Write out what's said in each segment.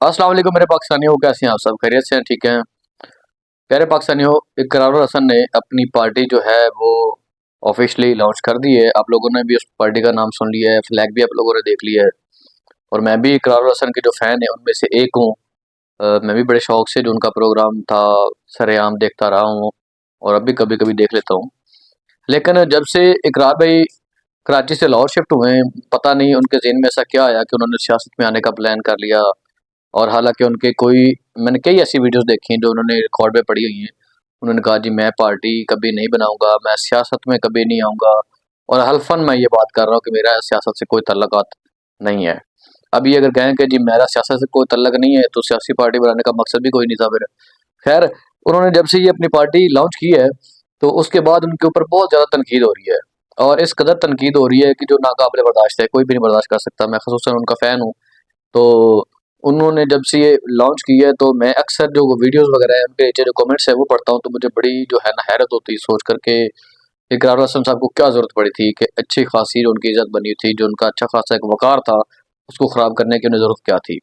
अस्सलाम वालेकुम मेरे पाकिस्तानियों, कैसे हैं आप सब? खैरियत से हैं? ठीक हैं? प्यारे पाकिस्तानियों, इकरार हसन ने अपनी पार्टी जो है वो ऑफिशियली लॉन्च कर दी है। आप लोगों ने भी उस पार्टी का नाम सुन लिया है, फ्लैग भी आप लोगों ने देख लिया है। और मैं भी इकरार हसन के जो फ़ैन है उनमें से एक हूँ। मैं भी बड़े शौक से जो उनका प्रोग्राम था सरेआम देखता रहा हूँ और अब भी कभी कभी देख लेता हूँ। लेकिन जब से इकरार भाई कराची से लाहौर शिफ्ट हुए हैं, पता नहीं उनके ज़हन में ऐसा क्या आया कि उन्होंने सियासत में आने का प्लान कर लिया। और हालांकि उनके कोई मैंने कई ऐसी वीडियोस देखी हैं जो उन्होंने रिकॉर्ड पे पड़ी हुई हैं। उन्होंने कहा जी मैं पार्टी कभी नहीं बनाऊंगा, मैं सियासत में कभी नहीं आऊंगा। और हल्फन मैं ये बात कर रहा हूँ कि मेरा सियासत से कोई तल्लुकात नहीं है। अभी अगर कहें कि जी मेरा सियासत से कोई तल्लक नहीं है तो सियासी पार्टी बनाने का मकसद भी कोई नहीं था फिर। खैर, उन्होंने जब से ये अपनी पार्टी लॉन्च की है तो उसके बाद उनके ऊपर बहुत ज़्यादा तनकीद हो रही है। और इस कदर तनकीद हो रही है कि जो नाकाबिले बर्दाश्त है, कोई भी नहीं बर्दाश्त कर सकता। मैं खसूसन उनका फ़ैन हूँ। तो उन्होंने जब से ये लॉन्च की है तो मैं अक्सर जो वीडियोस वगैरह है उनके नीचे जो कमेंट्स है वो पढ़ता हूँ, तो मुझे बड़ी जो है ना हैरत होती है सोच करके इकरार हसन साहब को क्या ज़रूरत पड़ी थी कि अच्छी खासी जो उनकी इज़्ज़त बनी थी, जो उनका अच्छा खासा एक वक़ार था, उसको ख़राब करने की उन्हें ज़रूरत क्या थी।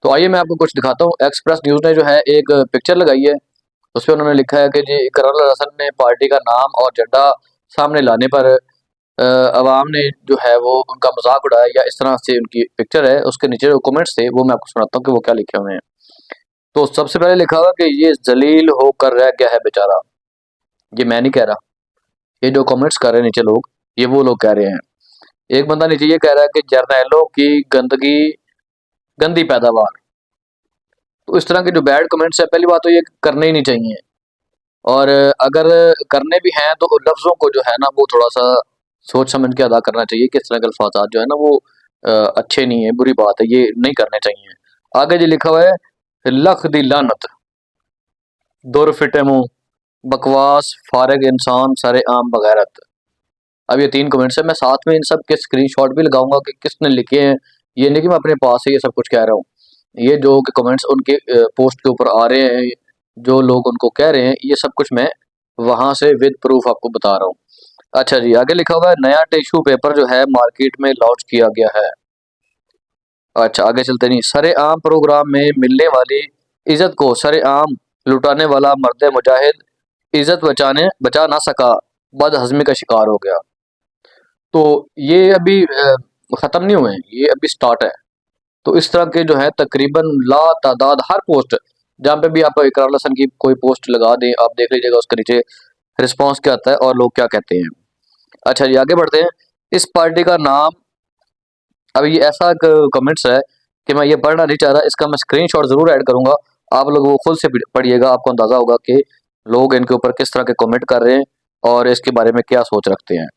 तो आइए मैं आपको कुछ दिखाता हूँ। एक्सप्रेस न्यूज़ ने जो है एक पिक्चर लगाई है, उसपे उन्होंने लिखा है कि जी इकरार हसन ने पार्टी का नाम और झंडा सामने लाने पर अवाम ने जो है वो उनका मजाक उड़ाया, या इस तरह से उनकी पिक्चर है। उसके नीचे जो कमेंट्स थे वो मैं आपको सुनाता हूँ कि वो क्या लिखे हुए हैं। तो सबसे पहले लिखा हुआ कि ये जलील होकर रह गया है बेचारा। ये मैं नहीं कह रहा, ये जो कमेंट्स कर रहे हैं नीचे लोग, ये वो लोग कह रहे हैं। एक बंदा नीचे ये कह रहा है कि जर्नैलों की गंदगी गंदी पैदावार। तो इस तरह के जो बैड कमेंट्स है, पहली बात तो ये करने ही नहीं चाहिए। और अगर करने भी हैं तो लफ्ज़ों को जो है ना वो थोड़ा सा सोच समझ के अदा करना चाहिए कि इस तरह के अल्फाजात जो है ना वो अच्छे नहीं है, बुरी बात है, ये नहीं करने चाहिए। आगे जो लिखा हुआ है, लख दी लानत, दुर फिटे मुंह, बकवास फारिग इंसान सरे आम बगैरत। अब ये तीन कमेंट्स है, मैं साथ में इन सब के स्क्रीनशॉट भी लगाऊंगा कि किसने लिखे हैं। ये नहीं कि मैं अपने पास से ये सब कुछ कह रहा हूँ। ये जो कि कमेंट्स उनके पोस्ट के ऊपर आ रहे हैं, जो लोग उनको कह रहे हैं, ये सब कुछ मैं वहां से विद प्रूफ आपको बता रहा हूँ। अच्छा जी, आगे लिखा हुआ है, नया टिश्यू पेपर जो है मार्केट में लॉन्च किया गया है। अच्छा, आगे चलते नहीं, सरेआम प्रोग्राम में मिलने वाली इज्जत को सरेआम लुटाने वाला मर्द मुजाहिद इज्जत बचा ना सका, बदहजमी का शिकार हो गया। तो ये अभी खत्म नहीं हुए हैं, ये अभी स्टार्ट है। तो इस तरह के जो है तकरीबन ला तादाद हर पोस्ट जहाँ पे भी आप इकरार हसन की कोई पोस्ट लगा दें, आप देख लीजिएगा उसके नीचे रिस्पॉन्स क्या आता है और लोग क्या कहते हैं। अच्छा जी, आगे बढ़ते हैं। इस पार्टी का नाम, अब ये ऐसा कमेंट्स है कि मैं ये पढ़ना नहीं चाह रहा, इसका मैं स्क्रीनशॉट जरूर ऐड करूंगा। आप लोग वो खुद से पढ़िएगा, आपको अंदाजा होगा कि लोग इनके ऊपर किस तरह के कमेंट कर रहे हैं और इसके बारे में क्या सोच रखते हैं।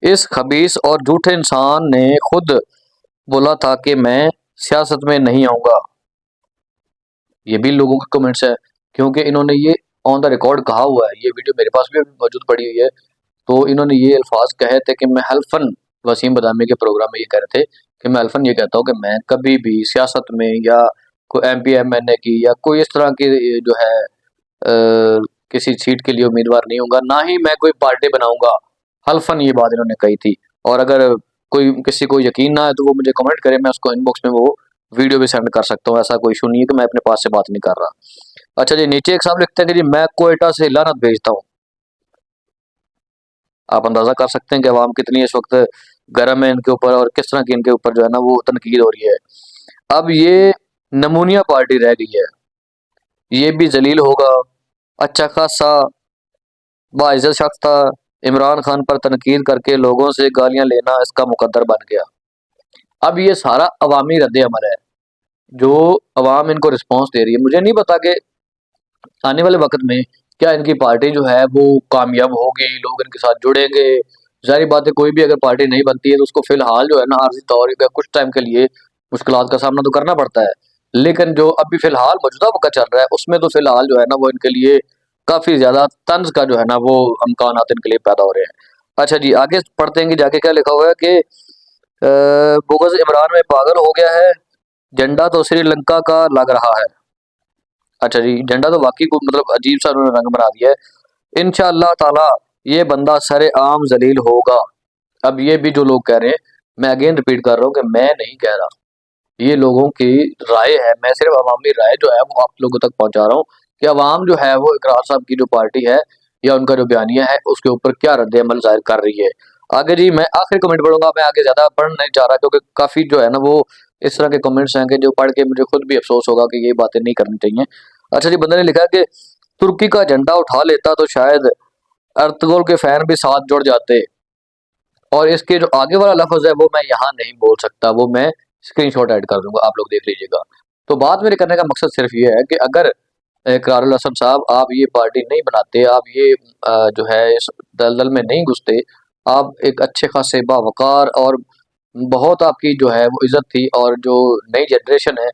इस खबीस और झूठे इंसान ने खुद बोला था कि मैं सियासत में नहीं आऊंगा। ये भी लोगों के कमेंट्स है, क्योंकि इन्होंने ये ऑन द रिकॉर्ड कहा हुआ है। ये वीडियो मेरे पास भी मौजूद पड़ी हुई है। तो इन्होंने ये अल्फाज कहे थे कि मैं हल्फन वसीम बदामी के प्रोग्राम में ये कह रहे थे कि मैं हल्फन ये कहता हूँ कि मैं कभी भी सियासत में या कोई M P M N A की या कोई इस तरह की जो है किसी सीट के लिए उम्मीदवार नहीं होगा, ना ही मैं कोई पार्टी बनाऊंगा। हल्फन ये बात इन्होंने कही थी। और अगर कोई किसी को यकीन ना है तो वो मुझे कमेंट करे, मैं उसको इनबॉक्स में वो वीडियो भी सेंड कर सकता हूँ। ऐसा कोई इशू नहीं है कि मैं अपने पास से बात नहीं कर रहा। अच्छा जी, नीचे एक साहब लिखते हैं कि जी मैं कोयटा से लानत भेजता हूँ। आप अंदाजा कर सकते हैं कि अवाम कितनी इस वक्त गर्म है इनके ऊपर और किस तरह की इनके ऊपर जो है ना वो तनकीद हो रही है। अब ये नमूनिया पार्टी रह गई है, ये भी जलील होगा। अच्छा खासा बाइज़्ज़त शख्स था, इमरान खान पर तनकीद करके लोगों से गालियां लेना इसका मुकद्दर बन गया। अब ये सारा अवामी रद्द अमल है जो अवाम इनको रिस्पॉन्स दे रही है। मुझे नहीं पता कि आने वाले वक्त में क्या इनकी पार्टी जो है वो कामयाब होगी, लोग इनके साथ जुड़ेंगे। जाहिर बात है, कोई भी अगर पार्टी नहीं बनती है तो उसको फिलहाल जो है ना आर्जी तौर पर कुछ टाइम के लिए मुश्किलात का सामना तो करना पड़ता है। लेकिन जो अभी फिलहाल मौजूदा वक्त चल रहा है उसमें तो फिलहाल जो है ना वो इनके लिए काफी ज्यादा तंज का जो है ना वो अमकान इनके लिए पैदा हो रहे हैं। अच्छा जी, आगे पढ़ते हैं कि जाके क्या लिखा हुआ है कि बुग़्ज़ इमरान में पागल हो गया है, झंडा तो श्रीलंका का लग रहा है। अच्छा जी, झंडा तो वाकई को मतलब अजीब सा उन्होंने रंग बना दिया है। इंशाअल्लाह ताला ये बंदा सरे आम जलील होगा। अब ये भी जो लोग कह रहे हैं, मैं अगेन रिपीट कर रहा हूँ कि मैं नहीं कह रहा, ये लोगों की राय है, मैं सिर्फ अवामी राय जो है वो आप लोगों तक पहुंचा रहा हूँ कि अवाम जो है वो इकरार साहब की जो पार्टी है या उनका जो बयानिया है उसके ऊपर क्या रद्द-ए-अमल ज़ाहिर कर रही है। आगे जी मैं आखिरी कमेंट पढ़ूँगा, मैं आगे ज़्यादा पढ़ नहीं चाह रहा क्योंकि काफ़ी जो है ना वो इस तरह के कमेंट्स हैं कि जो पढ़ के मुझे खुद भी अफ़सोस होगा कि ये बातें नहीं करनी चाहिए। अच्छा जी, बंदे ने लिखा है कि तुर्की का झंडा उठा लेता तो शायद अर्तुगरुल के फैन भी साथ जुड़ जाते, और इसके जो आगे वाला लफ्ज़ है वो मैं यहाँ नहीं बोल सकता, वो मैं स्क्रीनशॉट ऐड कर दूँगा, आप लोग देख लीजिएगा। तो बात मेरे करने का मकसद सिर्फ ये है कि अगर इकरारुल हसन साहब आप ये पार्टी नहीं बनाते, आप ये जो है इस दलदल में नहीं घुसते, आप एक अच्छे खासे बावक़ार और बहुत आपकी जो है वो इज़्ज़त थी, और जो नई जनरेशन है,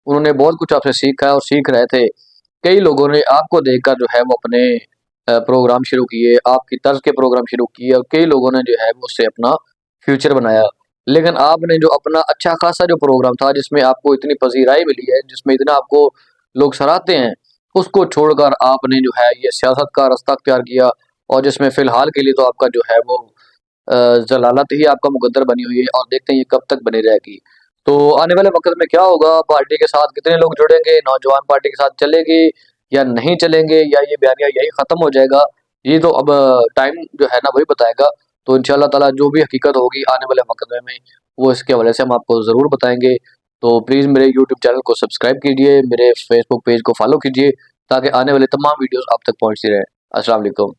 उन्होंने बहुत कुछ आपसे सीखा है और सीख रहे थे। कई लोगों ने आपको देखकर जो है वो अपने प्रोग्राम शुरू किए, आपकी तर्ज के प्रोग्राम शुरू किए, और कई लोगों ने जो है वो उससे अपना फ्यूचर बनाया। लेकिन आपने जो अपना अच्छा खासा जो प्रोग्राम था जिसमें आपको इतनी पज़ीराई मिली है, जिसमें इतना आपको लोग सराहते हैं, उसको छोड़कर आपने जो है ये सियासत का रास्ता अख्तियार किया, और जिसमें फ़िलहाल के लिए तो आपका जो है वो ज़लालत ही आपका मुकद्दर बनी हुई है, और देखते हैं ये कब तक बनी रहेगी। तो आने वाले वक़्त में क्या होगा, पार्टी के साथ कितने लोग जुड़ेंगे, नौजवान पार्टी के साथ चलेगी या नहीं चलेंगे, या ये बयानिया यही ख़त्म हो जाएगा, ये तो अब टाइम जो है ना वही बताएगा। तो इंशाअल्लाह ताला जो भी हकीकत होगी आने वाले वक़्त में वो इसके हवाले से हम आपको ज़रूर बताएँगे। तो प्लीज़ मेरे यूट्यूब चैनल को सब्सक्राइब कीजिए, मेरे फेसबुक पेज को फ़ॉलो कीजिए, ताकि आने वाले तमाम वीडियोज़ आप तक पहुँचती रहें। अस्सलाम वालेकुम।